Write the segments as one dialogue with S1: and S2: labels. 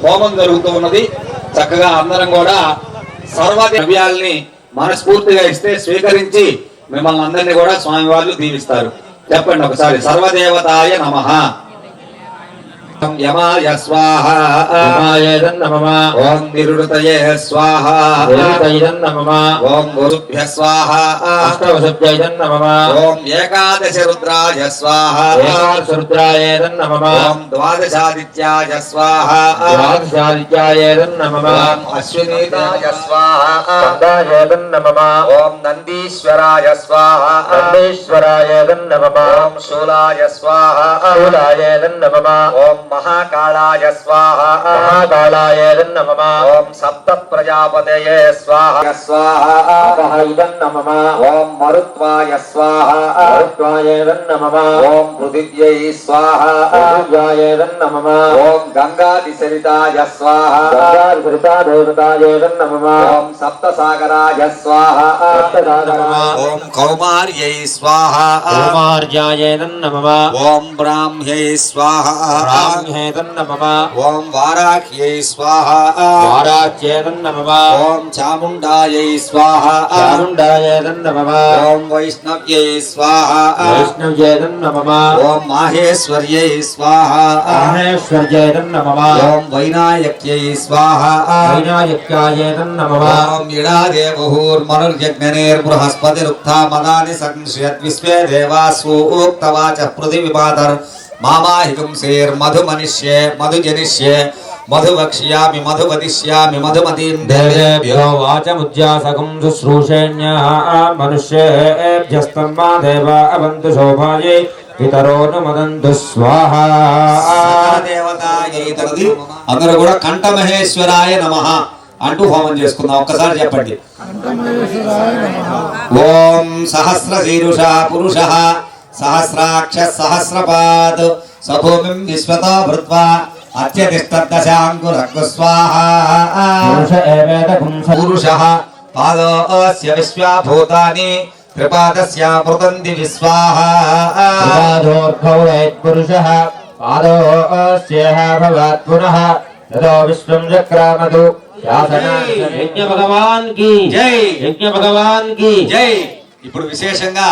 S1: హోమం జరుగుతూ ఉన్నది. చక్కగా అందరం కూడా సర్వ ద్రవ్యాల్ని మనస్ఫూర్తిగా ఇస్తే స్వీకరించి మిమ్మల్ని అందరినీ కూడా స్వామి వాళ్ళు దీవిస్తారు. చెప్పండి ఒకసారి. సర్వదేవతాయ నమః. యమాయ స్వాహ. ఓం నిరుతయే స్వాహ. ఓం గురుభ్య స్వాహ. ఓం ఏకాదశ రుద్రాయ స్వాహ. ఓం ద్వాదశాదిత్యాయ స్వాహ. ఓం అశ్వినీతాయ స్వాహ. ఓం నందీశ్వరాయ స్వాహ. ఓం శూలాయ స్వాహ. ఓం महाकालाय स्वाहा. ओम सप्त प्रजापतये स्वाहा. ओम मरुत्वाय स्वाहा. ओम पृथिव्यै स्वाहा. ओम गंगादिसरिताय स्वाहा. ओम सप्तसागराय स्वाहा. ओम कौमार्यै स्वाहा. ओम ब्राह्म्यै स्वाहा. ओम वाराह्यै स्वाहा. ओम चामुंडायै स्वाहा. ओम वैष्णव्यै स्वाहा. ओम माहेश्वर्यै स्वाहा. ओम वैनायक्यै स्वाहा. ओम इडादेवहुर्मनुर्यज्ञनेर्बृहस्पतिरुक्था मदानि संश्रयद्विश्वे देवासु उक्तवाचः पृथिवीपातर् मामाहिगुंसेर मधुमनिष्ये मधुजनिष्ये मधुवक्ष्यामि मधुवदिष्यामि मधुमतीं देवेभ्यो
S2: वाचमुज्जासकं शुश्रूषेण्यः मनुष्येभ्यस्तम्मा देवा अवन्तु शोभायै पितरो न मदन्तु स्वाहा.
S1: దేవతాయై తరది అందరూ కూడా కంఠమహేశ్వరాయ నమః అంటూ హోమం చేసుకుందాం. ఒక్కసారి చెప్పండి. ఓం సహస్రశీరుషా పురుషః सहस्राक्ष सहस्रपाद सभूमिं विश्वतो भृत्वा अत्यतिष्ठद्दशाङ्कुरः स्वाहा. पुरुषः पादोऽस्य विश्वाभूतानि त्रिपादस्यामृतन्ति विश्वाहा.
S2: पुरुषः पादोऽस्यः भवात् पुनः ततो विश्वं चक्रामतु. यज्ञ भगवान की जय. यज्ञ भगवान की जय.
S1: ఇప్పుడు విశేషంగా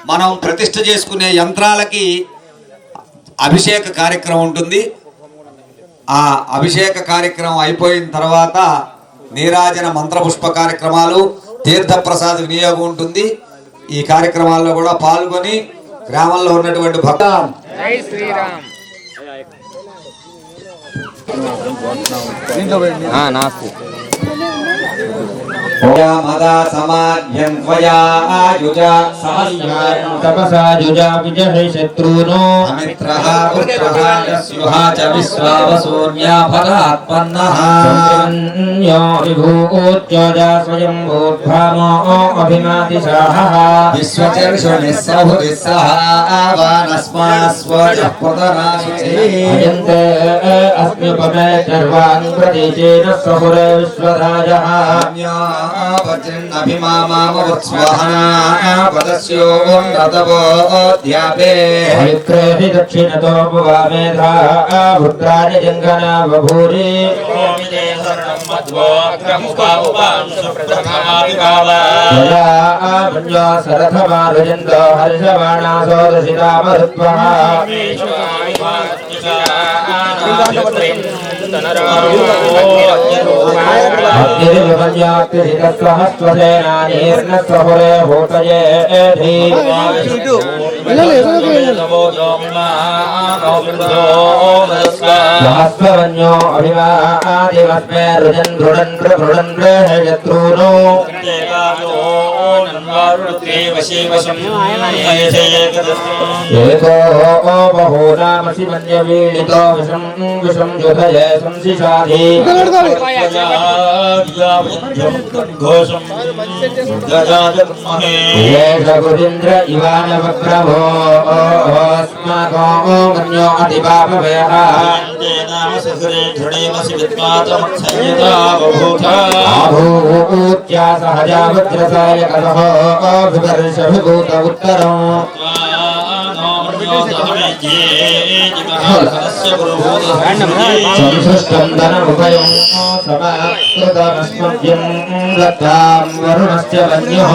S1: మనం ప్రతిష్ఠ చేసుకునే యంత్రాలకి అభిషేక కార్యక్రమం ఉంటుంది. ఆ అభిషేక కార్యక్రమం అయిపోయిన తర్వాత నీరాజన మంత్రపుష్ప కార్యక్రమాలు, తీర్థప్రసాద వినియోగం ఉంటుంది. ఈ కార్యక్రమాల్లో కూడా పాల్గొని గ్రామంలో ఉన్నటువంటి భక్తులు
S3: జై శ్రీరామ్. నాకు
S1: मदा समाध्यं त्वया आयुजा सहस्रायं
S2: तपसा युजा विजहे शत्रूनो
S1: अमित्रः पुत्रः यस्युः च विश्वावसूर्या फलात्पन्नः
S2: यो विभूत्योजा स्वयं भूद्भामो अभिमातिशाहः
S1: विश्वचर्षुनिः सहुतिः सह आवानस्मास्वजः पुतनाशुचे
S2: अयन्ते अस्म्युपमे सर्वान् प्रतीचेन सहुरे विश्वराजः
S1: वज्रन्नभिमामामवत्स्वहना पदस्यो रतवोऽध्यापे
S2: विक्रेति दक्षिणतो भुवामेधा भुद्राणि जङ्गना बभूरि सरथमारुजन्तो हर्षवाणासो दशिरामरुत्वः सहस्वसेनानीर्नस्वहुरे भूतये सहस्वन्यो अभिवादिवस्मे रुजन् दृढन् दृढन् शत्रूनो एको बहूनामसि मन्यवीडितो विषं विषं युधये संशिशाधि गुरीन्द्र इवानवक्रभो अस्माको मन्यो अतिपापवेह आभूत्या सहजा वज्रसाय कलहो विवर्षभिभूत उत्तरम् సంసృష్టందనముపయం సమాకృతమస్మభ్యం దత్తాం వరుణస్య వన్యః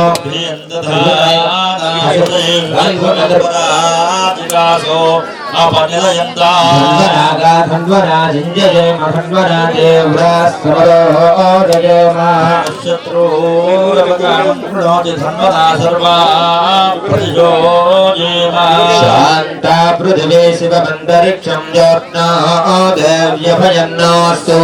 S2: శాంతా పృథివీ శివమంతరిక్షం జ్యోత్స్నా దేవ్యభయన్నోస్తు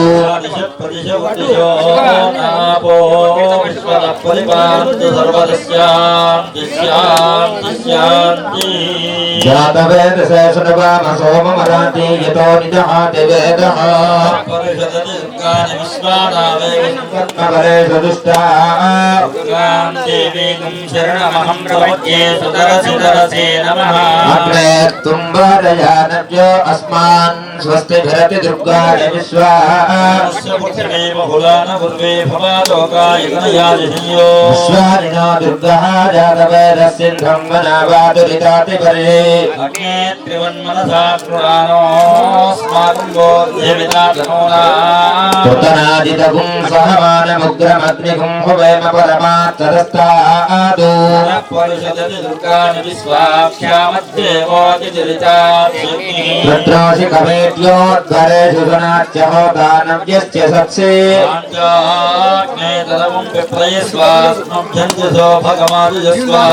S2: జాతవేదసే సునవామ సోమమరాతి యతో నిదహాతి వేదః పరేషు దుష్టా అగ్నే తుంబరయానవ్యో అస్మాన్ స్వస్తి భరతి దుర్గాయ విశ్వా విశ్వానినో దుర్గః జాతవేదస్సింధం వనావాదురితాతి పరే పుతనాదితగుం సహమానముగ్రమగ్నిగుం హువేమ పరమాత్తరస్తాదు తత్రాసి కవేట్యోద్వరేషు సునాచ్యహోదానవ్యస్య సత్సే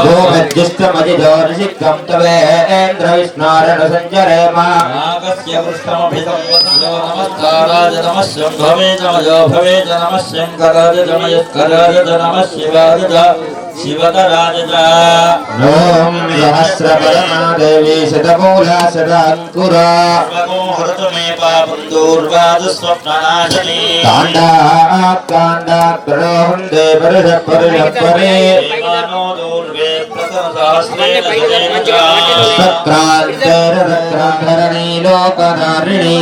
S2: గోమజ్జిష్టమజిజోర్షిక్కం తవేంద్ర విష్ణోరణ సంచరేమ ఓం సహస్రపరమాదేవి శతమూలా శతాంకురా కాండాకాండాకృణోహందే పరుష పరుష పరే సత్క్రాంతేరధరణీ లోకధారిణీ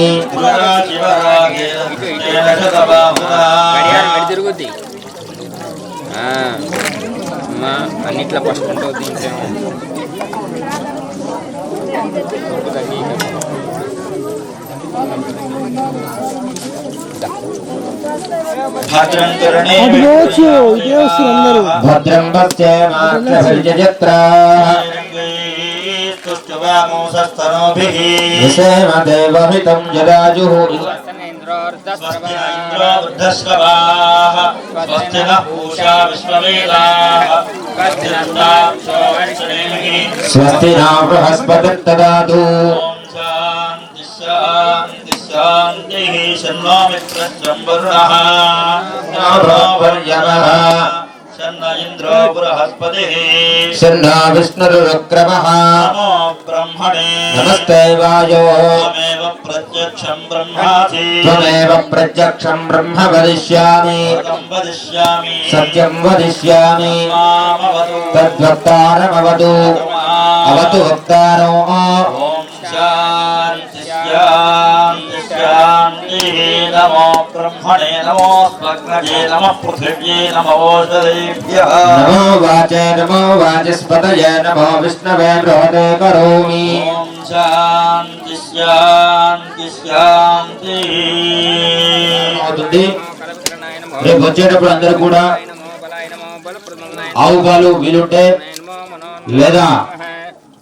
S3: తిరుగుద్ది అమ్మా అన్నిట్లో ఫస్ట్ ఉంటుంది ఇంకేమో
S2: భద్రం పశ్చేమాక్షజత్రా దేవహితం జరాజుః స్వస్తి నా బృహస్పతిర్దదాతు
S4: ఇంద్రో బృహస్పతి
S2: శన్నా విష్ణురుక్రమః
S4: నమో బ్రహ్మణే
S2: నమస్తే వాయో
S4: త్వమేవ ప్రత్యక్షం బ్రహ్మాసి
S2: త్వమేవ ప్రత్యక్షం బ్రహ్మ వదిష్యామి
S4: సత్యం వదిష్యామి
S2: సత్యం వదిష్యామి
S4: మామవతు
S2: తద్వక్తారమవతు అవతు వక్తారో
S4: ఓం శాంతి శాంతి శాంతి నమో బ్రహ్మణే నమో స్వగ్నజే నమః పృథివ్యే నమో ఓషధేభ్యః
S2: నమో వాచే నమో వాచస్పతయే నమో విష్ణవే బృహదే కరోమి
S4: ఓం శాంతి శాంతి శాంతి
S2: అవుతుంది. రేపు వచ్చేటప్పుడు అందరూ కూడా ఆవు పాలు వీలుంటే లేదా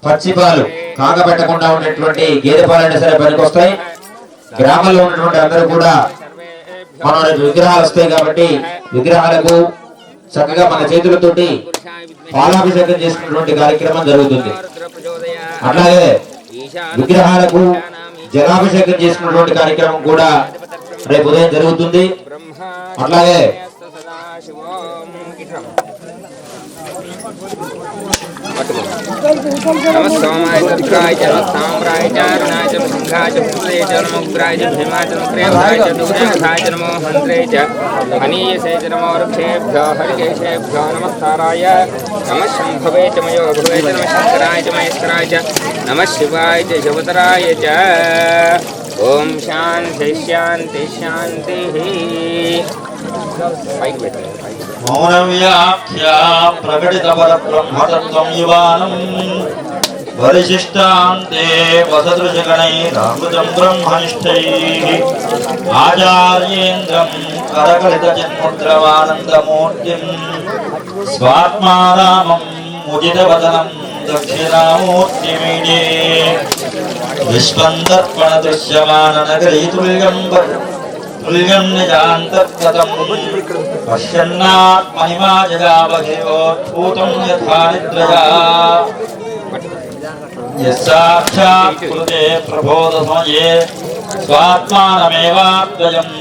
S2: పచ్చి పాలు కాగబెట్టకుండా ఉన్నటువంటి గేదె పాలైనా సరే పనికొస్తాయి. గ్రామంలో ఉన్నటువంటి అందరూ కూడా మన విగ్రహాలు వస్తాయి కాబట్టి విగ్రహాలకు చక్కగా మన చేతులతోటి పాలాభిషేకం చేసుకున్నటువంటి కార్యక్రమం జరుగుతుంది. అట్లాగే విగ్రహాలకు జలాభిషేకం చేసుకున్నటువంటి కార్యక్రమం కూడా రేపు ఉదయం జరుగుతుంది. అట్లాగే
S3: నమస్కామాయ దుర్గాయ చ సామ్రాయ చ అరుణాయ చ సింహాయ చ పుత్రే చ నమోగ్రాయ చ భీమాయ చ ప్రేమాయ చ దుర్గాయ చ నమో హంత్రే చ హనీయసే చ నమో వృక్షేభ్యో హరికేశేభ్యో నమస్కారాయ నమః శంభవే చ మయో భవే చ నమః శంకరాయ చ మహేశ్వరాయ చ నమః శివాయ చ శివతరాయ చ ఓం శాంతి శాంతి శాంతి పైకి పెట్టండి.
S4: మౌన వ్యాఖ్యా ప్రకటిత పరబ్రహ్మతత్వం యువానం परिशिष्टान्ते वसदृशगणैरामृतं ब्रह्मनिष्ठैः आचार्येन्द्रं करकलितचिन्मुद्रमानन्दमूर्तिं स्वात्मारामं मुदितवदनं दक्षिणामूर्तिमीडे विश्वं दर्पणदृश्यमाननगरी तुल्यं निजान्तर्गतं पश्यन्नात्महिमा जगावधेवोद्भूतं यथा निद्रया यस्साक्षात् कृते प्रबोधसमये स्वात्मानमेवाद्वयम्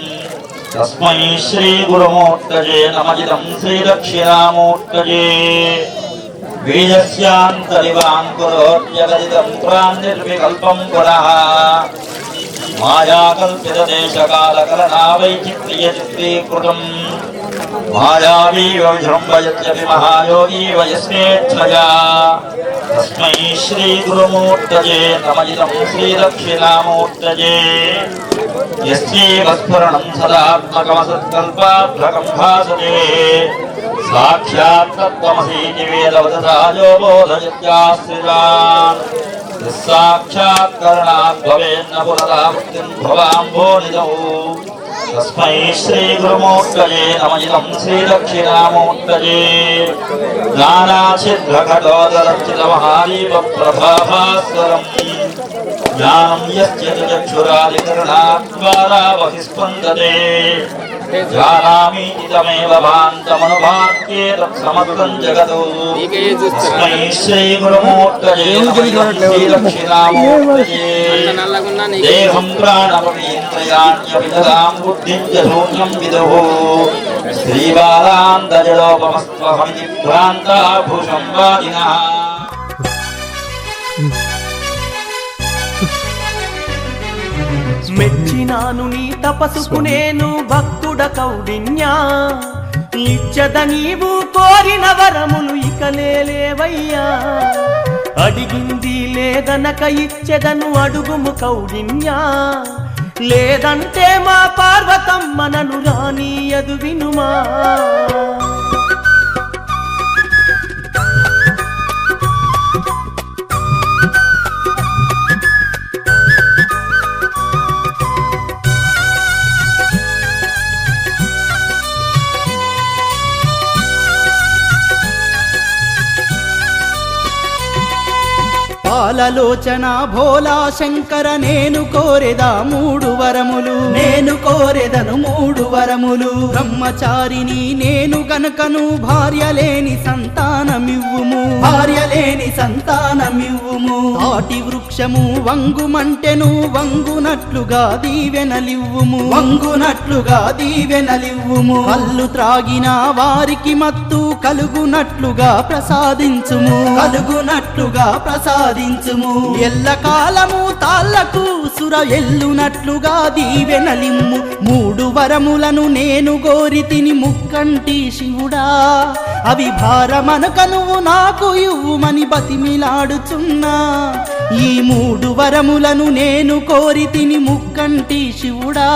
S4: तस्मै श्रीगुरुमूर्तये नमः श्रीदक्षिणामूर्तये बीजस्यान्तरिवाङ्कुरोद्यगदितं प्रान्निर्विकल्पं पुनः मायाकल्पितदेशकालकलनावैचित्र्यचित्रीकृतम् मायावीव विजृम्भयत्यपि महायोगी वयस्वेच्छया तस्मै श्रीगुरुमूर्तये नमः श्रीदक्षिणामूर्तये यस्यैव स्फुरणं सदात्मकमसत्कल्पाभ्रकं भासते साक्षात् तत्त्वमसीति वेदवदता यो बोधयत्याश्रितान् यस्साक्षात् करणात् भवेन्न पुनरा मुक्तिं भवाम्भोनिधौ तस्मै श्रीगुरुमूर्तये नमः श्रीदक्षिणामूर्तये ज्ञानाच्छिद्रघटोदरचितमहादीपप्रभाभास्वरम् ज्ञानं यस्य चक्षुरादिकरणाद्वारा बहिस्पन्दते जानामीति तमेव भान्तमनुभात्ये तत्समस्तं जगतो तस्मै श्रीगुरुमूर्तये नमः श्रीदक्षिणामूर्तये देहं प्राणपवीन्द्रियाण्यपि ददां बुद्धिं च शून्यं विदुः श्रीबालान्तजडोपमस्त्वहमिति भ्रान्ता भूषं वादिनः
S5: మెచ్చినాను నీ తపసుకు నేను భక్తుడ కౌడిన్యా ఇచ్చద నీవు కోరిన వరములు ఇక లేవయ్యా అడిగింది లేదనక ఇచ్చెదను అడుగుము కౌడిన్యా లేదంటే మా పార్వతమ్మ నన్ను రానీయదు వినుమా పాలలోచన భోలా శంకర నేను కోరెదా మూడు వరములు నేను కోరెదను మూడు వరములు బ్రహ్మచారిని నేను గనకను భార్య లేని సంతానమివ్వుము భార్య లేని సంతానమివ్వుము తాటి వృక్షము వంగుమంటెను వంగునట్లుగా దీవెనలివ్వుము వంగునట్లుగా దీవెనలివ్వుము కళ్ళు త్రాగిన వారికి మత్తు కలుగునట్లుగా ప్రసాదించుము కలుగునట్లుగా ప్రసాదించుము ఎల్లకాలము తాళ్లకు సుర ఎల్లునట్లుగా దీవెనలిమ్ము మూడు వరములను నేను గోరితిని ముక్కంటి శివుడా అవి భారమనక నువ్వు నాకు ఇవ్వుమని బతిమిలాడుచున్నా ఈ మూడు వరములను నేను కోరితిని ముక్కంటి శివుడా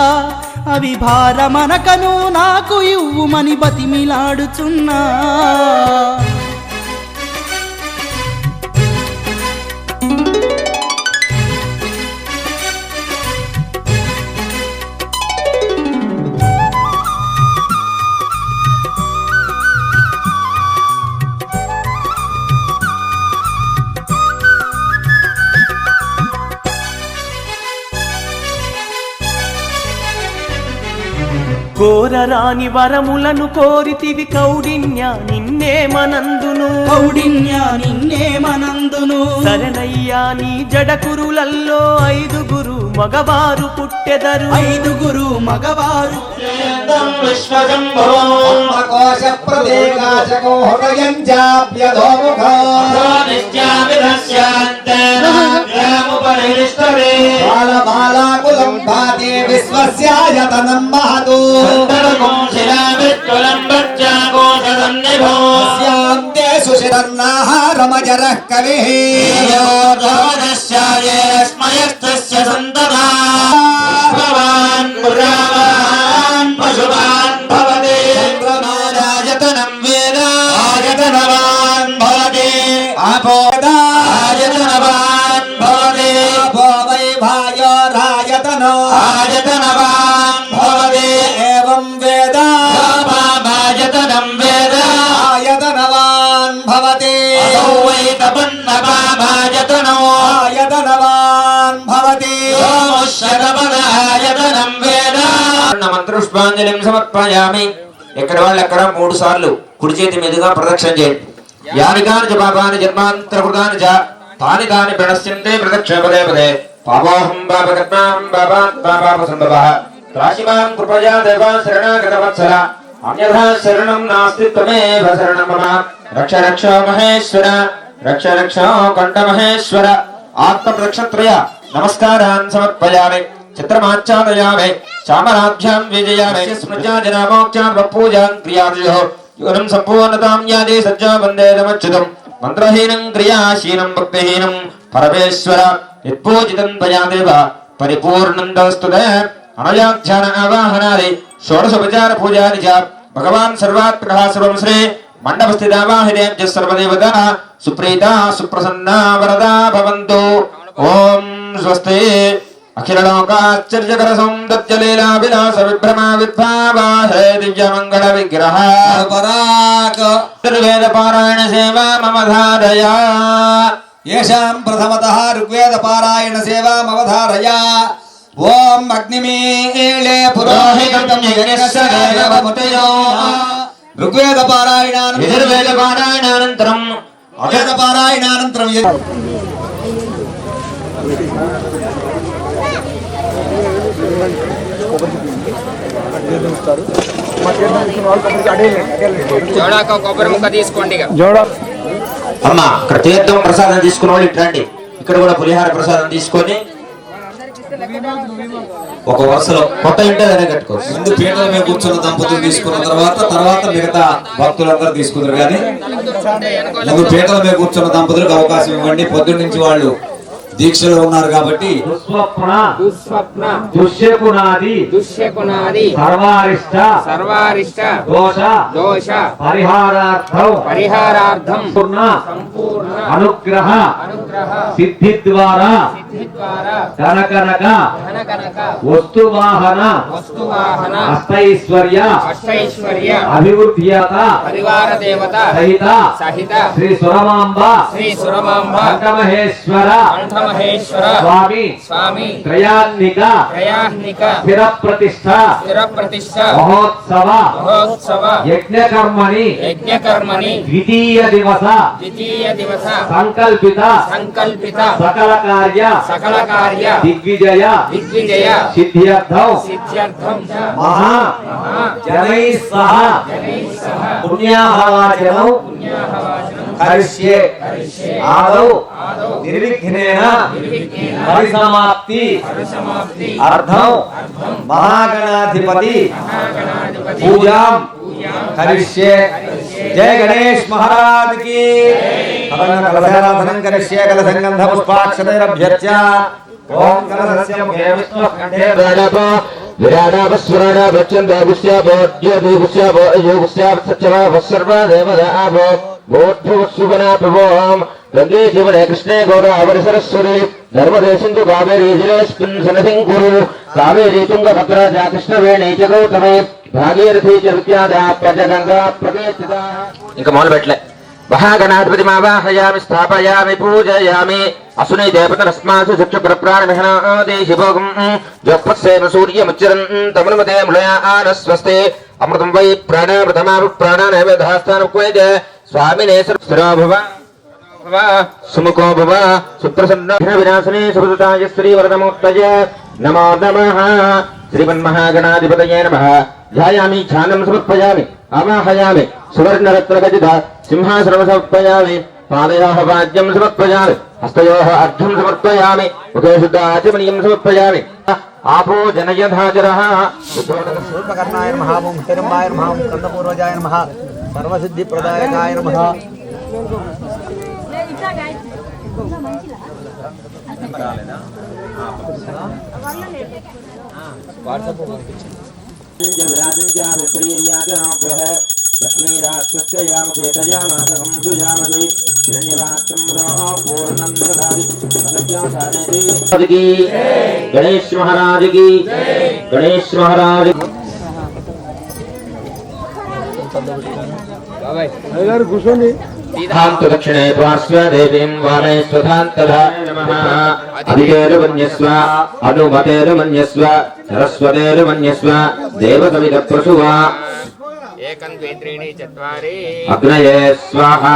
S5: అవి భారమనక నువ్వు నాకు ఇవ్వుమని బతిమిలాడుచున్నా కోరరాని వరములను కోరితివి కౌడిన్య నిన్నేమనందును కౌడిన్య నిన్నేమనందును శరణయ్యా నీ జడకురులల్లో ఐదుగురు మగవారు పుట్టెదరు ఐదుగురు మగవారు
S6: కోశ ప్రదేకాశకో హృదయం జాప్యధోముఖో బాలబాలాకులం భాతి విశ్వస్యాయతనం మహతో స్యాంతే సుశిరన్నాహారమజరః కవిః స్మయస్తస్య సంతతా భవాన్ పురావాన్ పశువాన్ భవతే చంద్రమారాయతనం వేద ఆయతనవాన్ భవతే ఆపోదా ఆయతనవాన్
S2: అన్న మంత్రపుష్పాంజలిం సమర్పయామి. ఎక్కడ వాళ్ళు ఎక్కడ 3 సార్లు కుడి చేతి మీదుగా ప్రదక్షిణ చేయండి. యానికాని చ పాపాని జన్మాంతరకృతాని చ తాని తాని ప్రణశ్యంతే ప్రదక్షిణ పదే పదే. పాపోహం పాపకర్మాం పాపాత్మా రాశిమాం కృపయా దేవా శరణాగత వత్సల అన్యథా శరణం నాస్తి త్వమేవ శరణం మమ. రక్ష రక్ష మహేశ్వర రక్ష రక్ష కంఠ మహేశ్వర. ఆత్మ ప్రదక్షిణత్రయ నమస్కారాన్ సమర్పయామి. చిత్రమాచ్ఛాదయామి చామరాభ్యాం విజయామి. స్మృత్యాజనామోక్షాన్ పూజాన్ క్రియార్జో యోనం సంపూర్ణతాం యాది సజ్జా వందేదమచ్యుతం. మంత్రహీనం క్రియాశీనం భక్తిహీనం పరమేశ్వర యత్పూజితం త్వయా దేవ పరిపూర్ణం తస్తుతే. అనయాధ్యాన ఆవాహనాది షోడశోపచార పూజాని చ భగవాన్ సర్వాత్మకః సర్వం శ్రీ మండపస్థితావాహినేభ్యः సర్వదేవతాః సుప్రీతా సుప్రసన్నా వరదా భవంతు. ఓం స్వస్తి. అఖిల లోకాశ్చర్యకర సౌందర్య లీలా విలాస విభ్రమ విద్భావాహే దివ్య మంగళ విగ్రహ
S6: పరాక్
S2: ఋగ్వేద పారాయణ సేవా మమ ధారయా.
S6: येषां प्रथमतः ऋग्वेद पारायण सेवामवधारया. ओम अग्निमीळे पुरोहितं यज्ञस्य देवमुतयो. ऋग्वेद पारायणानन्तरं
S2: यजुर्वेद पारायणानन्तरं
S6: वेद पारायणानन्तरं
S3: జోడాక కొబ్బరి ముక్క తీసుకోండి.
S2: అమ్మ ఇక్కడ తీర్థం ప్రసాదం తీసుకున్న వాళ్ళు ఇట్లాంటి ఇక్కడ కూడా పులిహార ప్రసాదం తీసుకొని ఒక వరుసలో కొత్త ఇంటనే కట్టుకోవచ్చు.
S6: ముందు పీటల మీద కూర్చున్న దంపతులు తీసుకున్న తర్వాత మిగతా భక్తులందరూ తీసుకుంటారు. కానీ ముందు పీటల మీద కూర్చున్న దంపతులకు అవకాశం ఇవ్వండి. పొద్దున్న నుంచి వాళ్ళు దీక్షలో ఉన్నారు కాబట్టి.
S3: దుస్వప్న
S2: దుశ్శకునాది
S3: సర్వారిష్ట దోష పరిహారార్థం
S2: పూర్ణ అనుగ్రహ సిద్ధి ద్వారా కనకనక వస్తువాహన అష్టైశ్వర్య అభివృద్ధ్యత
S3: పరివార దేవత
S2: సహిత శ్రీ సురమాంబ కంఠమహేశ్వర స్వామి త్రయాన్నిక స్థిర ప్రతిష్ఠ మహోత్సవ యజ్ఞకర్మణి ద్వితీయ దివస సంకల్పిత సకల కార్య దిగ్విజయ సిద్ధ్యర్థం మహా జనై సహ పుణ్యాహవాచనం కరిష్యే. ఆదౌ నిర్విఘ్నేన పరిసమాప్తి అర్థం మహాగణాధిపతి పూజాం కరిష్యే. జయ గణేష్ మహారాజ్ కి. కలశారాధనం కరిష్యే. కలసంగంధ పుష్పాక్షతైరభ్యర్చ్య. ఓం కలశస్య ముఖే విష్ణు కంఠే వేదతో విరాడాపస్వరాడ భక్షందాగుష్యాభో జ్యోతిగుష్యాభో అయోగుష్యాభ సర్వదేవదాభో భూర్భువస్సుగణా ప్రభోం గంగే జీవనే కృష్ణే గోదావరి సరస్వతి నర్మదే సింధు కావేరీ జలేస్మిన్ సన్నిధిం కురు. కావేరీ తుంగభద్రా చ కృష్ణవేణీ చ గౌతమే భాగీరథీ చ విద్యాదాప్య చ గంగా ప్రకీర్తితా. ఇంకా మొదలు పెట్టలే. మహాగణాధిపతి మావాహయామి స్థాపయామి పూజయామి. అసుని దేవతరస్మాసు చక్షుప్రాణమిహనాదేశి భోగం జపస్సేన సూర్యముచ్చరన్ తమనుమతే మృళయానస్వస్తే. అమృతం వై ప్రాణామృతమాపు ప్రాణానైవేదాస్థానకువేద స్వామినే స్థిరో భవ సుముఖో భవ సుప్రసన్న వినాశనే సుభృతాయ శ్రీవరదమూర్తయే నమో నమః. శ్రీమన్మహాగణాధిపతయే నమః. ధ్యాయామి ధ్యానం సమర్పయామి. ఆవాహయామి సువర్ణరత్నఖచిత సింహాసనం సమర్పయామి. పాదయోః వాద్యం సమర్పయామి. హస్తయోః అర్ఘ్యం సమర్పయామి. ముఖే శుద్ధాచమనీయం సమర్పయామి. ఆపో జనయధాచరః.
S7: శూర్పకర్ణాయ నమః. ఓం హిరణ్యాయ నమః. ఓం కందపూర్వజాయ నమః. సర్వసిద్ధిప్రదాయకాయ నమః.
S2: గణేష్ మహారాజ్ కి. గణేష్ మహారాజ్ దక్షిణే పార్శ్వ దేవీం వామే స్వధాంతధాయ నమః. అధికేరుమన్యస్వ అనుమతేరుమన్యస్వ సరస్వతేరుమన్యస్వ దేవకవిత ప్రసువా
S3: एकं द्वे त्रीणि चत्वारि
S2: అగ్నయే స్వాహా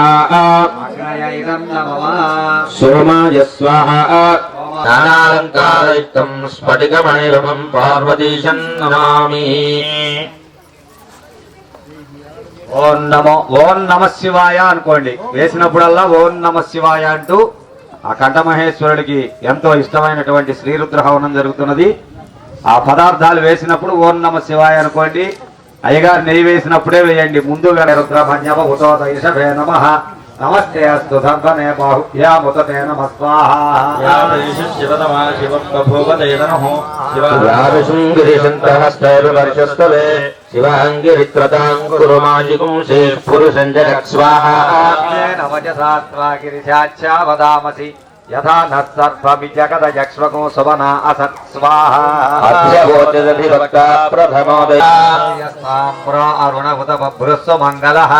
S7: అగ్నయైరం నమః
S2: సోమాయ స్వాహా నానాలంకారయుక్తం స్ఫటికమణిరూపం పార్వతీశం నమామి.
S7: ఓం నమ శివాయ అనుకోండి. వేసినప్పుడల్లా ఓం నమ శివాయ అంటూ ఆ కంఠమహేశ్వరుడికి ఎంతో ఇష్టమైనటువంటి శ్రీరుద్ర హవనం జరుగుతున్నది. ఆ పదార్థాలు వేసినప్పుడు ఓం నమ శివాయ అనుకోండి. అయ్యగారు నెయ్యి వేసినప్పుడే వేయండి. ముందుగా రుద్రభన్యమ ఉతోదైషభే నమః నమస్తే అస్తు ధర్మనే బాహుభ్యాముతే నమ స్వాహా.
S2: శివాంగిరిత్రతాంకురుమాజిగుంసే పురుషం జగత్ స్వాహా.
S7: వదామసి యథా నర్పమి జగద యక్ష్మకో సువనా అసత్ స్వాహా. అరుణభుత బభ్రుస్వ మంగళః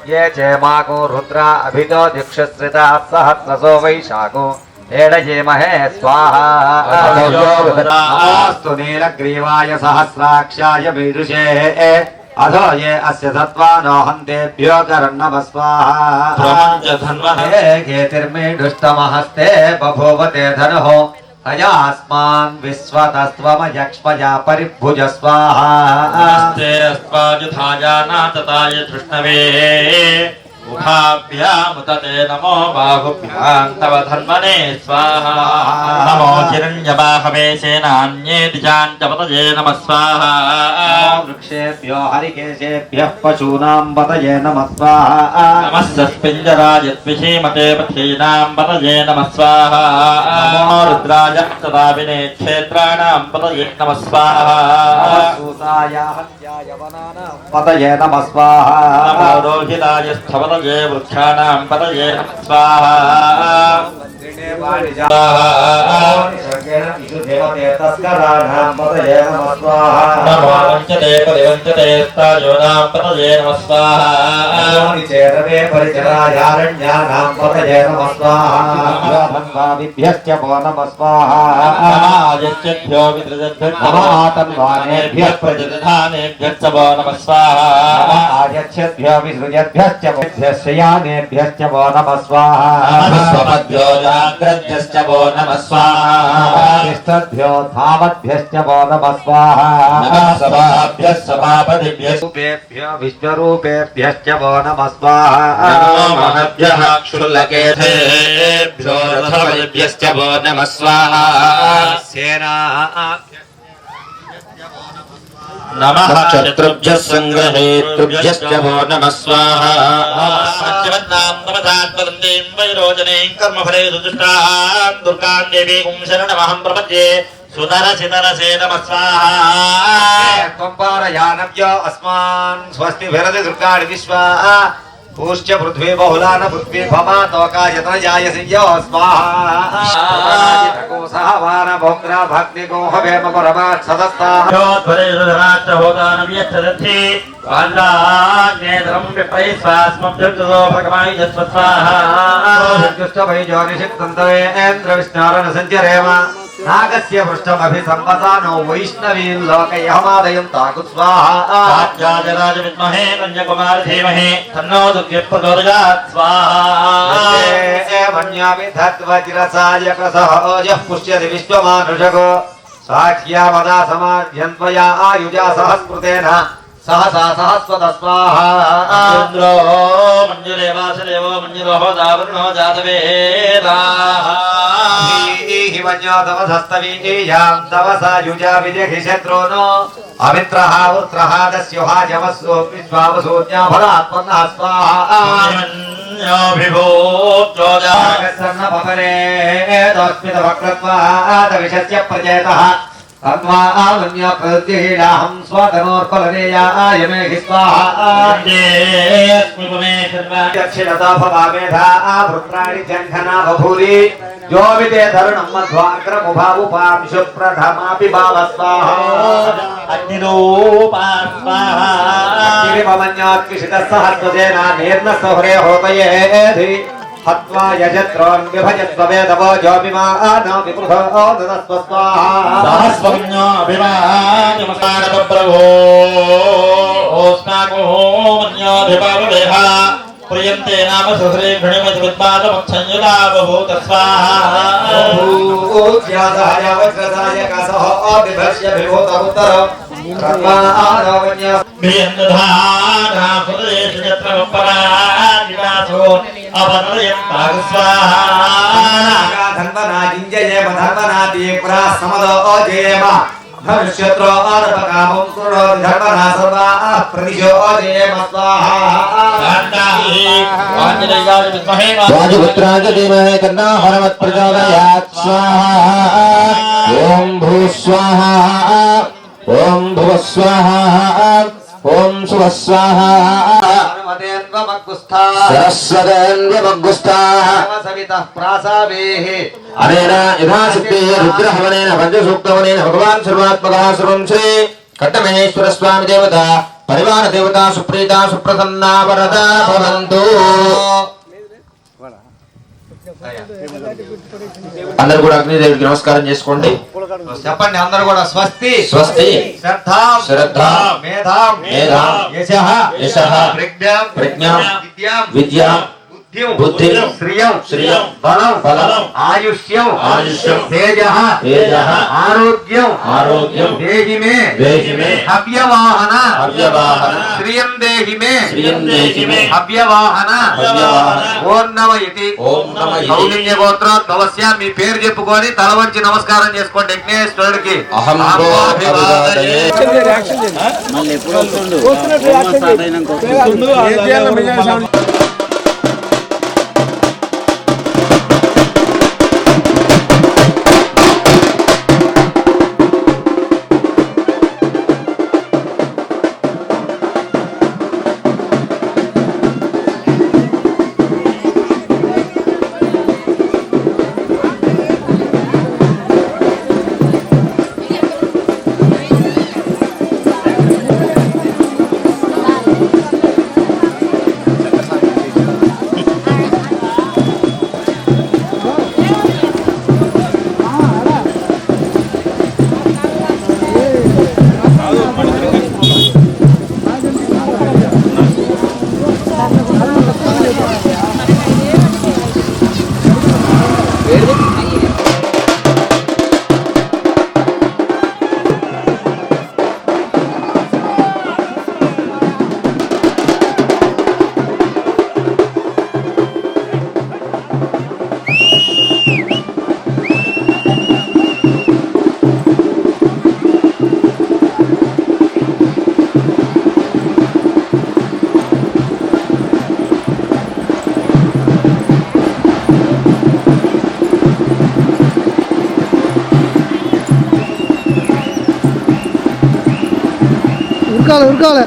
S7: ये चेमाको रुद्रा अभितो दिक्षश्रिता सहस्रसो वैशाखो एडजेमहे स्वाहा. अस्तु नीलग्रीवाय सहस्राक्षाय मीदृशे अधो ये अस्य सत्त्वानो हन्तेभ्यो करन्नम स्वाहा. केतिर्मे दुष्टमहस्ते बभूवते धनुः अयास्मान् विश्वतस्त्वमयक्ष्मजा परिभुज स्वाहा.
S4: अस्त्वाजुधाजानातताय धृष्णवे उभाभ्यामुतते नमो बाहुभ्यां तव धन्मने स्वाहा. नमो हिरण्यबाहवे सेनान्ये द्विजाञ्चपतये नमः स्वाहा.
S7: वृक्षेभ्यो हरिकेशेभ्यः पशूनां पतये नमः स्वाहा.
S4: नमः सस्पिञ्जराय द्विषीमते पथीनां पतये नमः स्वाहा. नमो रुद्राय तदाविने क्षेत्राणां पतये नमः स्वाहा.
S7: सूताय हत्याय वनानां पतये नमः स्वाहा.
S4: नमो रोहिताय स्थवतये वृक्षाणां पतये नमः स्वाहा. नमो वञ्चते परिवञ्चते स्तायोनां पतये नमः स्वाहा.
S7: परिचरायारण्यानां पतये नमः स्वाहा. विभ्यश्च वो नमः स्वाहा.
S4: नमादित्यभ्यो विदृजद्भ्यः प्रजधानेभ्यश्च वो नमः स्वाहा.
S7: आर्यच्छद्भ्यो विसृजद्भ्यश्च शयानेभ्यश्च वो नमः स्वाहा.
S4: स्वपद्भ्यो जाग्रद्भ्यश्च वो नमः स्वाहा.
S7: तिष्ठद्भ्यो धावद्भ्यश्च वो नमः स्वाहा.
S4: सभाभ्यः सभापतिभ्यः
S7: रूपेभ्यो विश्वरूपेभ्यश्च वो नमः स्वाहा.
S4: नमो महभ्यः क्षुल्लकेशेभ्यो रथवलिभ्यश्च वो नमः स्वाहा.
S7: सेना
S4: नमः शत्रुभ्यः सङ्ग्रहेतृभ्यश्च वो नमः स्वाहा. पञ्चवन्नां नमतात्पदन्तीं वैरोचनीं कर्मफले सुदुष्टां दुर्गां देवीं शरणमहं प्रपद्ये. सुतरसितरसे नमः स्वाहा.
S7: त्वं पारयानव्यो अस्मान् स्वस्तिभिरति दुर्गाणि विश्वा पूश्च पृथ्वी बहुलान पृथ्वी भमा तोकायतनजायसि यो स्वाहा. सह वान भोक्त्रा भक्तिको हवेम परमात् सदस्ताः
S4: काण्डाग्नेत्रं विप्रैस्वास्मभ्युर्गतो भगवान् स्वाहा.
S7: दुष्टभैजोनिषिक्तन्तवेन्द्र विष्णारन नागस्य पृष्ठमभिसम्पदानो वैष्णवीं लोकयहमादयं ताकुत् स्वाहा.
S4: राजराज विद्महे कन्याकुमार धीमहि तन्नो दुर्गे प्रचोदयात् स्वाहा.
S7: वज्रसाय कृसः ओजः पुष्यति विश्वमानुषको साक्ष्यावदा समाध्यन्त्वया आयुजा सहस्कृतेन सहसा सहस्वत स्वाहा.
S4: इन्द्रो मञ्जुरे वासुदेवो मञ्जुरो दावरुणो जातवेदाः.
S7: हिमन्योतमधस्तवीयां तवसा युजा विजहि शत्रूनो अमित्रः वृत्रः दस्युः जवस्सु विश्वावसूज्ञा फलात्मनः स्वाहा. पवने दोस्मितवक्रत्वादविशस्य प्रचेतः तन्वावन्यप्रतिहीनाहं स्वतनोर्फलनेयाय मे स्वाहा. दक्षिणता भवामेधा वृत्राणि जङ्घना बभूरि जो विदे धरणं मध्वाक्रमुभावुपां शुप्रथमापि भाव स्वाहा.
S4: अग्निरूपा स्वाहा.
S7: अग्निमन्योत्कृषितः सहस्रजेना निर्नसहरे होतयेधि हत्वा यजत्रोन् विभजत्व वेदवो जोऽभिमानो विपृथो ददस्व स्वाहा
S4: सहस्वन्योऽभिमानमसारप्रभो ओस्माको मन्योऽभिभावदेह प्रियन्ते नाम सहस्रे घृणिमतिविद्वादमक्षञ्जुला बभूत स्वाहा
S7: ज्यादाय वज्रदाय कसः अभिभस्य विभूत उत्तर
S4: भियन्दधाना सुरेश यत्रपराजितासो अवनयन्ताः स्वाहा
S7: धन्वना जिञ्जयेम धन्वना तीव्रा समदो अजेम धनुष्यत्रो अर्पकामं सुरो धन्वना सर्वा प्रदिशो अजेम स्वाहा
S4: आञ्जनेयाय विद्महे
S2: वायुपुत्राय धीमहि तन्नः हनुमत् प्रचोदयात् स्वाहा ॐ भूस्वाहा ॐ भुवस्वाहा ॐ सुवस्वाहा सरस्वतेन्द्रमग्गुस्थाः
S7: सवितः प्रासावेः
S2: अनेन यथाशक्तिः रुद्रहवनेन पञ्चसूक्तवनेन भगवान् सर्वात्मकः सर्वं श्री कट्टमहेश्वर स्वामी देवता परिवार देवता सुप्रीता सुप्रसन्ना वरदा भवन्तु అందరూ కూడా అగ్నిదేవుడికి నమస్కారం చేసుకోండి
S7: చెప్పండి అందరూ కూడా స్వస్తి
S2: స్వస్తి
S7: శ్రద్ధాం
S2: శ్రద్ధాం
S7: మేధాం
S2: మేధాం
S7: యశః
S2: యశః
S7: ప్రజ్ఞాం
S2: ప్రజ్ఞాం
S7: విద్యాం
S2: విద్యాం
S7: బుద్ధిం
S2: బుద్ధిం
S7: శ్రియం
S2: శ్రియం
S7: బలం
S2: బలం
S7: ఆయుష్యం
S2: ఆయుష్యం
S7: తేజః
S2: తేజః
S7: ఆరోగ్యం
S2: ఆరోగ్యం
S7: దేహి మే
S2: దేహి మే
S7: హవ్యవాహన
S2: హవ్యవాహన
S7: శ్రియం దేహి మే
S2: శ్రియం దేహి మే
S7: హవ్యవాహన
S2: హవ్యవాహన
S7: ఓం నమ ఇతి
S2: ఓం నమ ఇతి
S7: కౌలిన్య గోత్రోద్భవస్య మీ పేరు చెప్పుకొని తల వంచి నమస్కారం చేసుకోండి విఘ్నేశ్వరుడికి
S2: అహం
S7: అభివాదయే.
S8: ఉరకాలి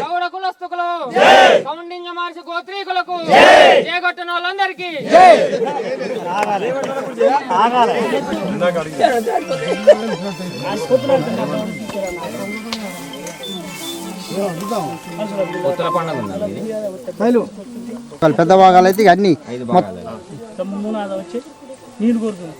S3: గౌడ కులస్తుకులు కౌండిన్య మహర్షి గోత్రీకులకు చేగొట్టిన వాళ్ళందరికీ
S8: పెద్ద భాగాలు అయితే అన్ని
S5: నీళ్ళు కోరుతుంది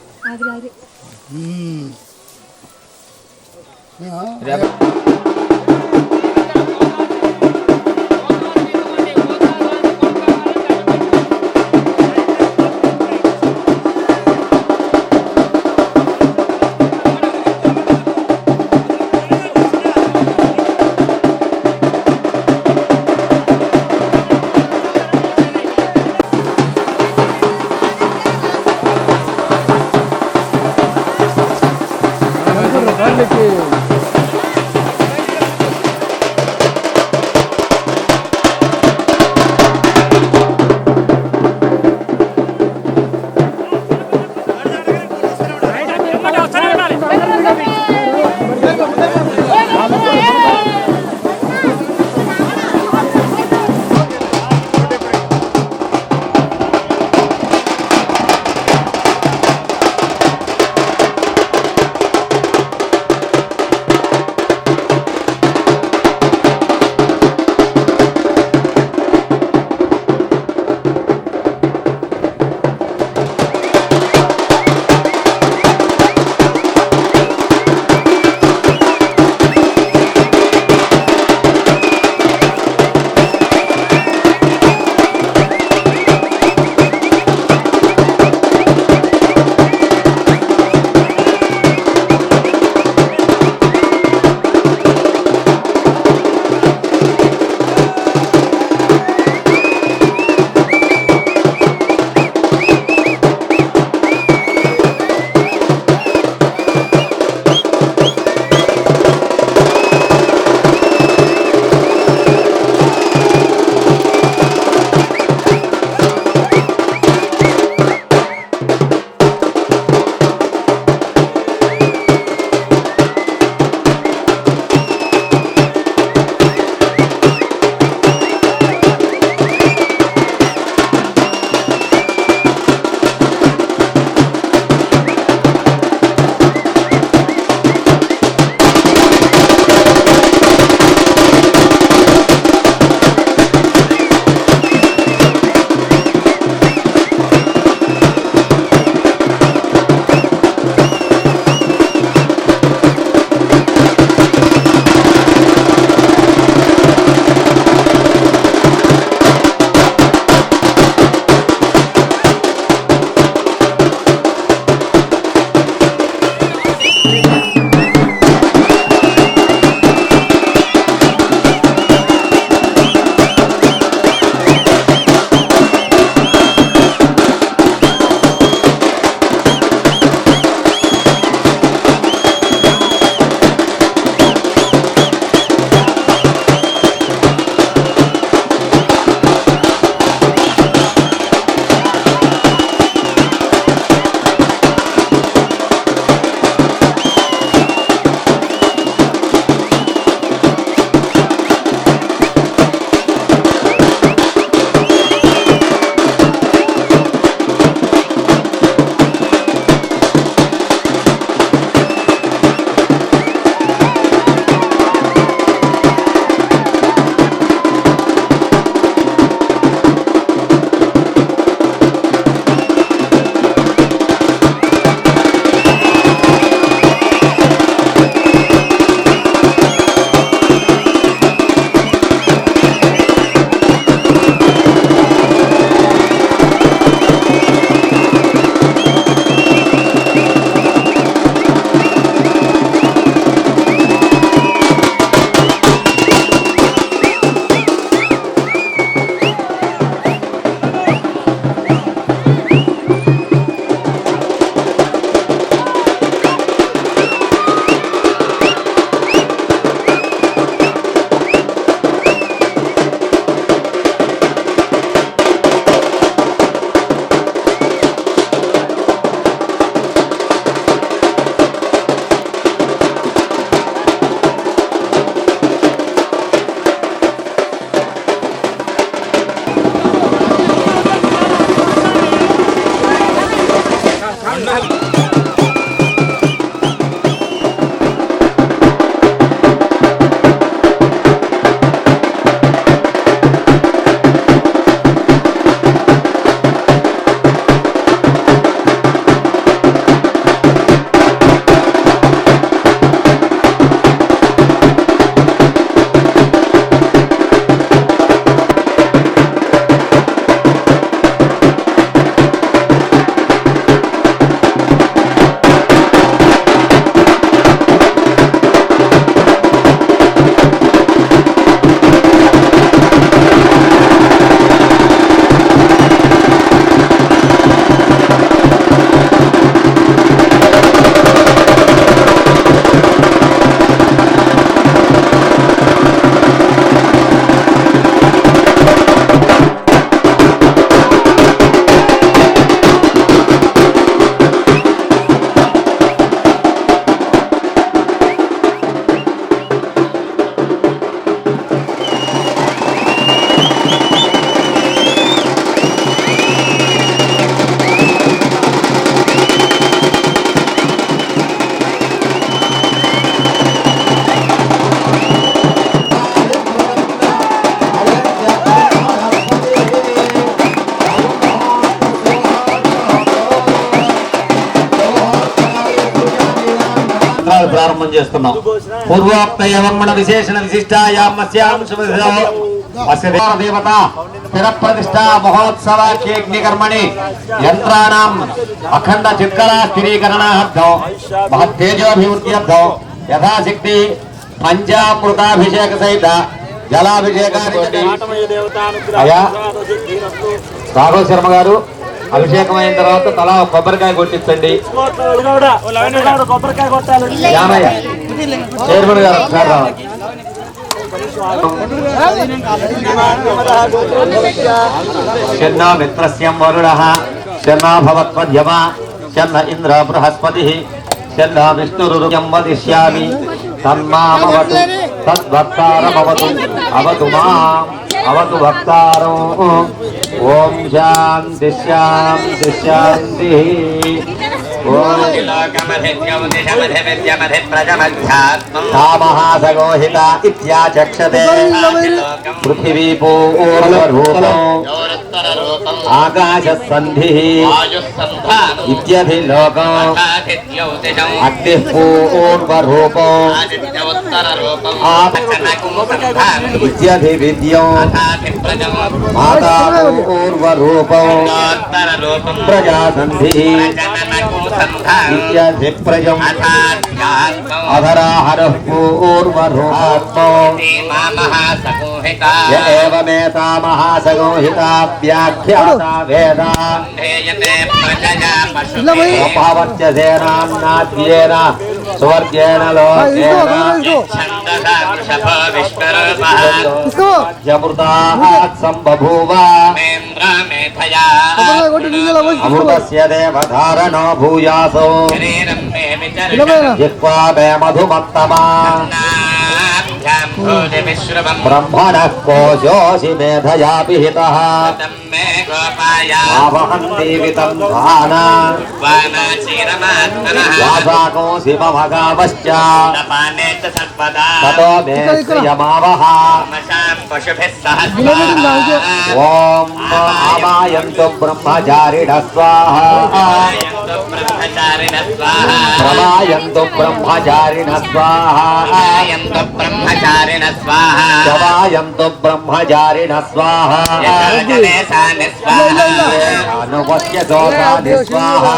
S6: ప్రారంభం చేస్తున్నాం. పూర్వోక్త యవమ్మణ విశేషణ విశిష్టాయామస్యాం దేవత స్థిర ప్రతిష్ఠా మహోత్సవ కేగ్నికర్మణి యంత్రాణం అఖండ చిత్కళా స్థిరీకరణార్థం మహత్తేజోభివృద్ధ్యర్థం యథాశక్తి పంచామృతాభిషేక సహిత జలాభిషేకానికి అయ్యా రాఘవ శర్మ గారు అభిషేకం అయిన తర్వాత తలా కొబ్బరికాయ కొట్టించండి. యామయ్య చైర్మన్ గారు ఒకసారి రావాలి. శన్న మిత్రస్యం వరుణః శన్న భవత్వద్యమ శన్న ఇంద్ర బృహస్పతిః శన్న విష్ణురురుయం వదిష్యామి తన్మామవతు తద్వక్తారమవతు అవతు మాం అవతు వక్తారం. ఓం శాంతి శాంతి శాంతి. మహాసగోహిత ఇత్యాచక్షతే పృథివీ పూర్వరూపం ఆకాశ సంధి ఇత్యధిలోకం అగ్నిః పూర్వరూపం ఇత్యధి విద్యం మాతా పూర్వరూపం ప్రజాసంధి ఇత్యధి ప్రజం అధరాహరః పూర్వరూపాత్మం య ఏవమేతా మహాసగోహితా వ్యాఖ్యాతా వేదా ఉపవత్యసేనాన్నాద్యేన సువర్గేణ లోకేన యమృతాత్ సంబభూవ అమృతస్య దేవధారణో భూయాసో జిహ్వా మే మధుమత్తమా బ్రహ్మణః కోశోऽसि మేధయా పిహితః ఆవహంతి వితంధాన వ్యాసాకోऽसि మమ గావశ్చ తతో మే శ్రియమావహ. ఓం ఆమాయంతు బ్రహ్మచారిణః స్వాహా ప్రమాయంతు బ్రహ్మచారిణః స్వాహా శవాయంతు బ్రహ్మచారిణః స్వాహా అనువస్యదోషాని స్వాహా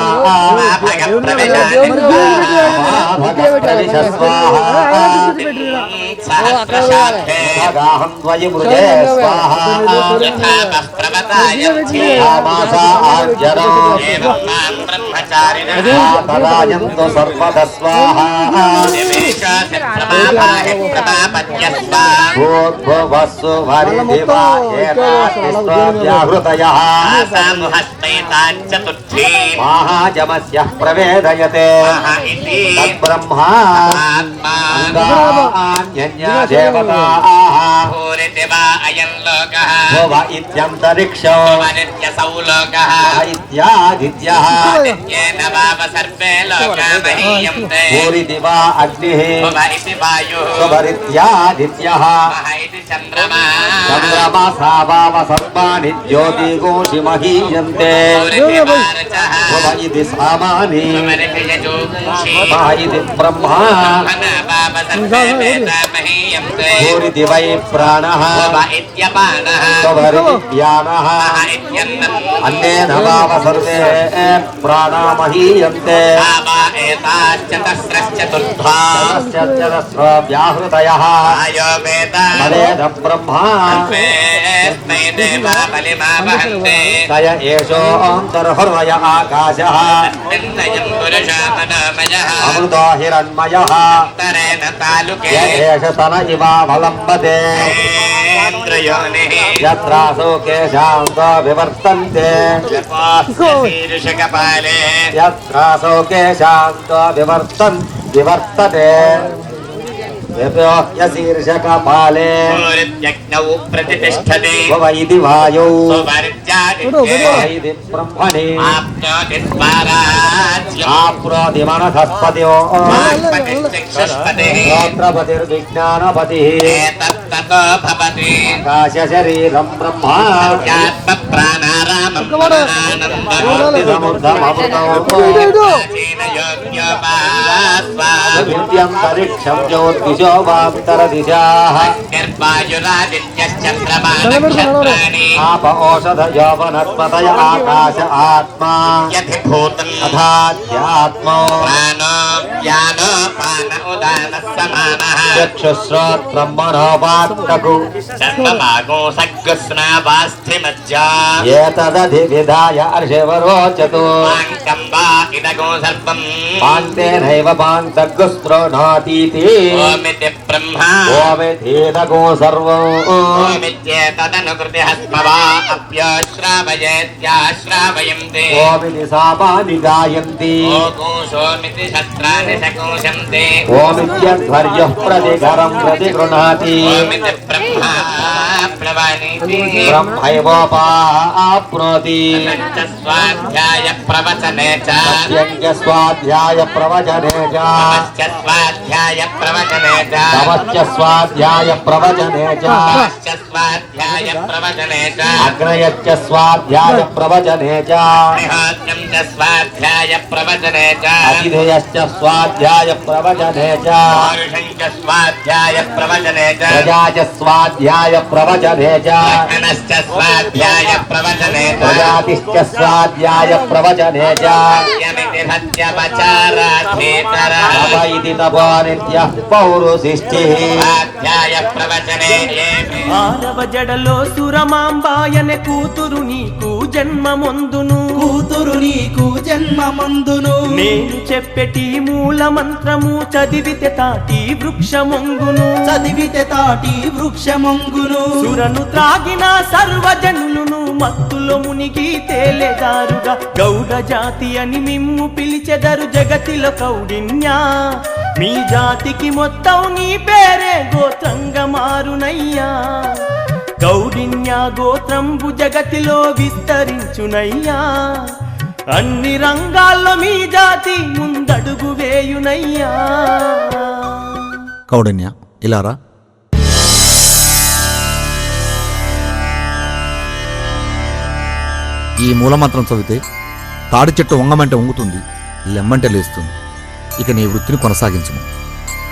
S6: భగప్రవిశ స్వాహా సదాహం త్వయి మృజే స్వాహా మాసా ఆర్జరో తదాయంతు సర్వద స్వాహా భూర్భువస్సు వరిదివా ఏతాస్తిస్వావ్యాహృతయః మహాజమస్యః ప్రవేదయతే తద్బ్రహ్మా అంగాన్యన్యా దేవతాః భువ ఇత్యంతరిక్షో ఇత్యాదిత్యః
S3: सर्वे लोकामहीयन्ते
S7: भूरि दिवा अग्निः
S3: भव इति वायुः
S7: स्वभरित्यादित्यः
S3: मह इति चन्द्रमा
S7: चन्द्रमसा वावसर्वाणि ज्योतिगोषि महीयन्ते
S3: भूरिदिवारचः
S7: भव इति सामानि
S3: भवरिति यजोगुंषि
S7: मह इति ब्रह्मा
S3: भव सर्वे वेदामहीयन्ते
S7: भूरि दिवै प्राणः
S3: भव इत्यपानः
S7: स्वभरित्यानः
S3: मह इत्यन्नम्
S7: अन्नेन वाव सर्वे प्राणामहीयन्ते
S3: आवा एताश्चतस्रश्चतुर्धा
S7: व्याहृतयः
S3: आयो वेद
S7: मदेन ब्रह्मा
S3: सर्वेऽस्मै देवा बलिमा वहन्ते
S7: तय एषोऽन्तर्हृदय आकाशः
S3: तस्मिन्नयम् पुरुषो मनोमयः
S7: अमृतो हिरण्मयः
S3: तरेण तालुके
S7: य एष सन इवावलम्बते
S3: इन्द्रयोनिः
S7: यत्रासो केशान्तो विवर्तन्ते
S3: शीर्षकपाले
S7: यत्रासो केशान्तो विवर्तते शीर्षकपाले
S3: भूरित्यग्नौ प्रतिष्ठते
S7: भव इति वायौ
S3: स्वभरित्यादित्ये
S7: इति ब्रह्मणि
S3: आप्नोति स्वाराज्यम्
S7: आप्नोति मनसस्पतिो
S3: वाक्पतिश्चक्षुष्पतिः
S7: श्रोत्रपतिर्विज्ञानपतिः
S3: एतत्ततो भवति
S7: आकाशशरीरं ब्रह्मा
S3: आत्मप्राणारामम् परमानन्दम्
S7: विद्यन्तरिक्षं ज्योतिषो वान्तरदिशाः
S3: निर्वायुरादित्यश्चन्द्रमा नक्षत्राणि
S7: आप औषधयो वनस्पतय आकाश आत्मा
S3: यधिभूतम्
S7: अथाध्यात्मो
S3: प्राणो व्यानो पान उदानः समानः
S7: चक्षुश्रोत्रं मनोवाक्कु
S3: चर्मभागो सग्स्नावास्थिमज्जा
S7: एतदधिविधाय अर्षिवरोचतु
S3: पाङ्कम् वा इदगो सर्वम्
S7: पान्तेनैव पान्तगुस्पृणोतीति
S3: ओमिति ब्रह्मा
S7: ओमिथेदगो सर्वम्
S3: ओमित्येतदनुकृतिः स्म वा अप्यश्रावयेत्याश्रावयन्ति
S7: ओमिति सामानि गायन्ति
S3: ओकोशोमिति शस्त्राणि शकोशन्ति
S7: ओमित्यध्वर्यः प्रतिघरं प्रतिगृह्णाति
S3: ओमिति ब्रह्मा प्लवनीति
S7: ब्रह्मैवोपाप्नोति
S3: स्वाध्याय प्रवचने च
S7: स्वाध्याय प्रवचने च
S3: स्वाध्याय प्रवचने च
S7: नमश्च स्वाध्याय प्रवचने च
S3: स्वाध्याय प्रवचने च
S7: अग्नयश्च स्वाध्याय प्रवचने च
S3: निहोत्यं च स्वाध्याय प्रवचने च
S7: अतिथयश्च स्वाध्याय प्रवचने च
S3: पौरुषं च स्वाध्याय प्रवचने च
S7: प्रजा च स्वाध्याय प्रवचने च
S3: लग्नश्च स्वाध्याय प्रवचने च
S7: प्रजातिश्च स्वाध्याय प्रवचने च
S3: यमिति सत्यवचाराधीतर
S7: तप इति तपो नित्यः पौरुषिष्टिः
S3: स्वाध्याय प्रवचने येमे
S5: ఆరవ జడలో సురమాంబాయన కూతురు నీకు జన్మమందును నేను చెప్పెటి మూల మంత్రము చదివితే తాటి వృక్షమంగును సురను త్రాగిన సర్వజనులను మత్తులో మునిగి తేలేదారుగా గౌడ జాతి అని మిమ్ము పిలిచెదరు జగతిలో కౌడిన్యా మీ జాతికి మొత్తం నీ పేరే గోత్రంగా మారునయ్యా కౌడిన్యా గోత్రంబు జగతిలో విస్తరించునయ్యా అన్ని రంగాల్లో మీ జాతి ముందడుగు వేయునయ్యా
S9: కౌడన్య ఇలారా ఈ మూలమంత్రం చదివితే తాడి చెట్టు వంగమంటే వంగుతుంది, లెమ్మంటే లేస్తుంది. ఇక నీ వృత్తిని కొనసాగించుము.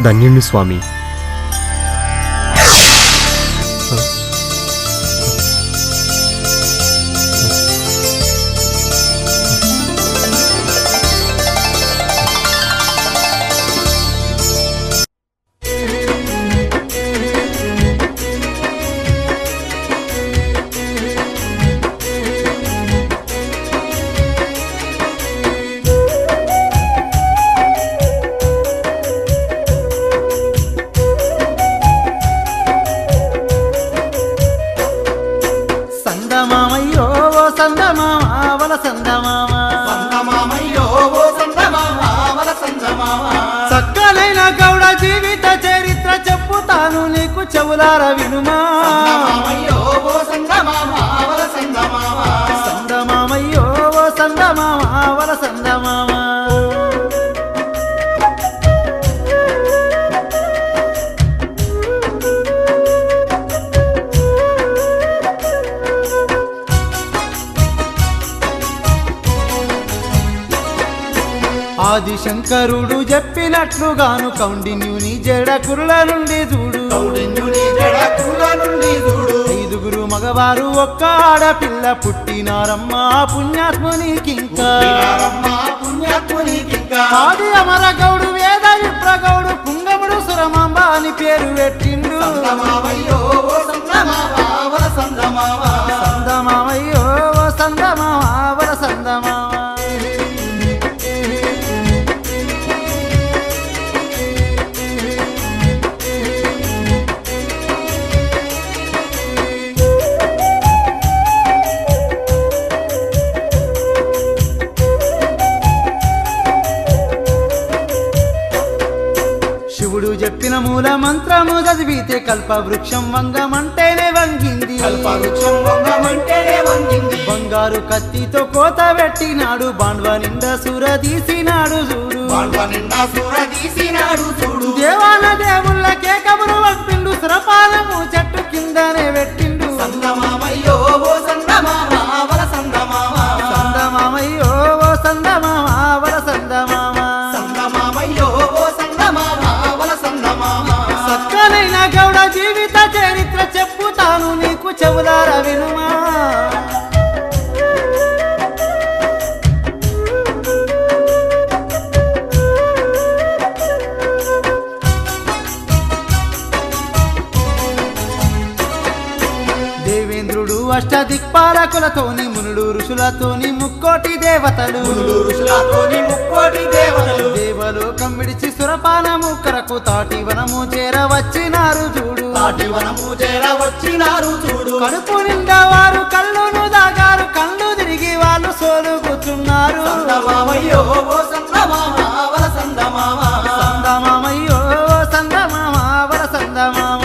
S10: ధన్యుణ్ణి స్వామి.
S5: చక్కనైన గౌడ జీవిత చరిత్ర చెప్పుతాను నీకు చెవులార వినుమా. సందమామయ్యో ఓ సందమామ వల సందమామ. ఆదిశంకరుడు చెప్పినట్లుగాను కౌండిన్యుని జడ కురుల నుండి చూడు ఐదుగురు మగవారు ఒక్క ఆడపిల్ల పుట్టినారమ్మా పుణ్యాత్మునికింకా ఆది అమర గౌడు వేద విప్రగౌడు పుంగముడు సురమాంబ అని పేరు పెట్టిండు సందమామయ్యో సందమావర సందమావ శివుడు చెప్పిన మూల మంత్రము చదివితే కల్ప వృక్షం వంగమంటేనే వంగింది బంగారు కత్తితో కోత పెట్టినాడు బాండ్వ నిండా సూర తీసినాడు చూడు దేవాల దేవుళ్ళ కేకమును వంపిండు సురపాలము చెట్టు కిందనే పెట్టిండు సందమామయ్యో సందమావర సందమామ సక్కనైన గౌడ జీవిత చరిత్ర చెప్పుతాను నీకు చెవులార వినుమా దేవేంద్రుడు అష్టదిక్పాలకులతోని మునుడు ఋషులతోని ముక్కోటి దేవతలు దేవలోకం విడిచి సురపానము కొరకు తాటి వనము చేరవచ్చినారు చూడు కడుపు నిండా వారు కళ్ళును దాగారు కళ్ళు తిరిగి వాళ్ళు సోలుగుతున్నారు సందమామయ్యో సందమావర సందమామ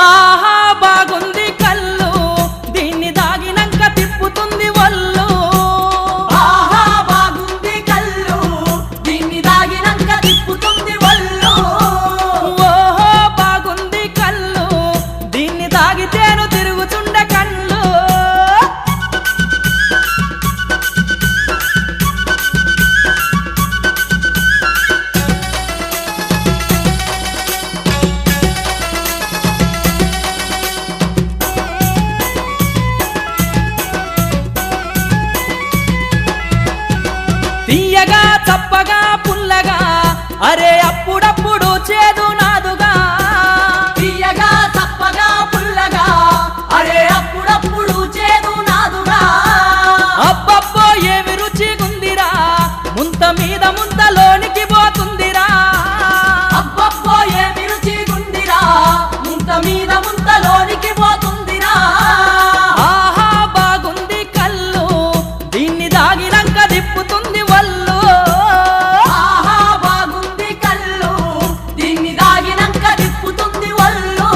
S11: ఆహా బాగుంది కళ్ళు దీన్ని దాగినంక తిప్పుతుంది వల్లు ఆహా బాగుంది కళ్ళు దీన్ని దాగినంక తిప్పుతుంది వల్లు ఓహో బాగుంది కళ్ళు దీన్ని దాగితేను తిరుగుతుండే కళ్ళు తీయగా చప్పగా పుల్లగా అరే అప్పుడప్పుడు చేదు నాదుగా తీయగా చప్పగా పుల్లగా అరే అప్పుడప్పుడు చేదు నాదుగా అబ్బబ్బో ఏమి రుచిగుందిరా ముంత మీద ముంతలోనికి పోతుందిరా అబ్బబ్బో ఏమి రుచిగుందిరా ముంత మీద ముంతలోనికి పోతుందిరా ఆహా బాగుంది కళ్ళు దీన్ని దాగినంక తిప్పుతుంది వల్లు ఆహా బాగుంది కళ్ళు దీన్ని దాగినంక తిప్పుతుంది వల్లు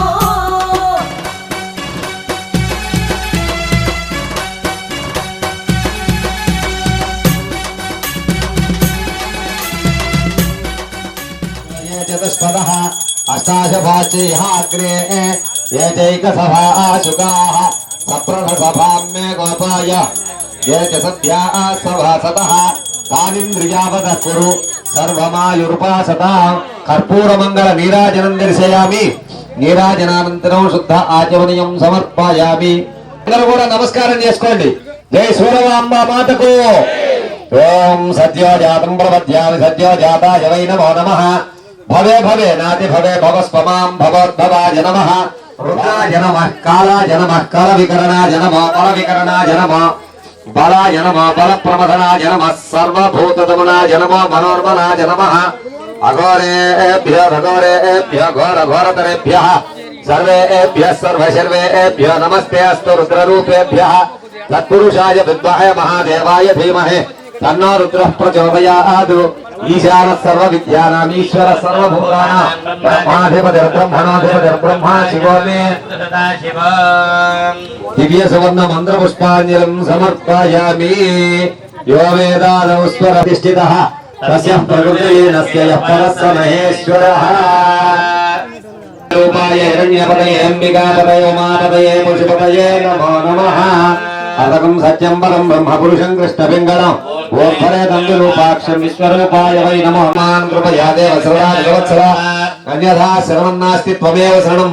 S6: చతుష్పదః అష్టాశభాచైః అగ్రే ఏ చైకసభా ఆశుకాః సప్రథసభాం మే గోపాయ ఏ చ సద్యా సభాసతః తానింద్రియావదః కురు సర్వమాయురుపాసతాం కర్పూరమంగళ నీరాజనం దర్శయామి నీరాజనానంతరం శుద్ధ ఆచమనీయం సమర్పయామి అందరూ కూడా నమస్కారం చేసుకోండి జై సూరవాంబ మాతకు ఓం సద్యో జాతం ప్రపద్యామి సద్యో జాతాయ వై నమో నమః భవే భవే నాతి భవే భవస్వమాం భవోద్భవాయ నమః రుద్రాయ నమః కాలాయ నమః కాల వికరణాయ నమః బల వికరణాయ నమః బలాయ నమః బల ప్రమథనాయ నమః సర్వభూతదమనాయ నమః మనోర్మనాయ నమః అఘోరేభ్యో రఘోరేభ్యో ఘోర ఘోరతరేభ్యః సర్వేభ్యः నమస్తే అస్తు రుద్రరూపేభ్యः తత్పురుషాయ విద్మహే మహాదేవాయ ధీమహి
S7: తన్నో రుద్రః ప్రచోదయాత్ ఈశాన సర్వ విద్యానామీశ్వర సర్వభూతానాం బ్రహ్మాధిపతిర్ బ్రహ్మణోధిపతిర్ బ్రహ్మ శివో మే దివ్య సువర్ణ మంత్ర పుష్పాంజలిం సమర్పయామి యో వేదాదౌ స్వరధిష్ఠితః తస్య ప్రకృతిర్నస్య యః పరస్స మహేశ్వరః రూపాయ హిరణ్యపతయే అంబికాపతయే ఉమాపతయే పశుపతయే నమో నమః అలకం సత్యం పరం బ్రహ్మ పురుషం కృష్ణ పింగళం ఓర్ఫరే తంబిరూపాక్షం విశ్వరూపాయ వై నమో మాన్ కృపయా దేవ సర్వదా జగవత్సల అన్యథా శరణం నాస్తి త్వమేవ శరణం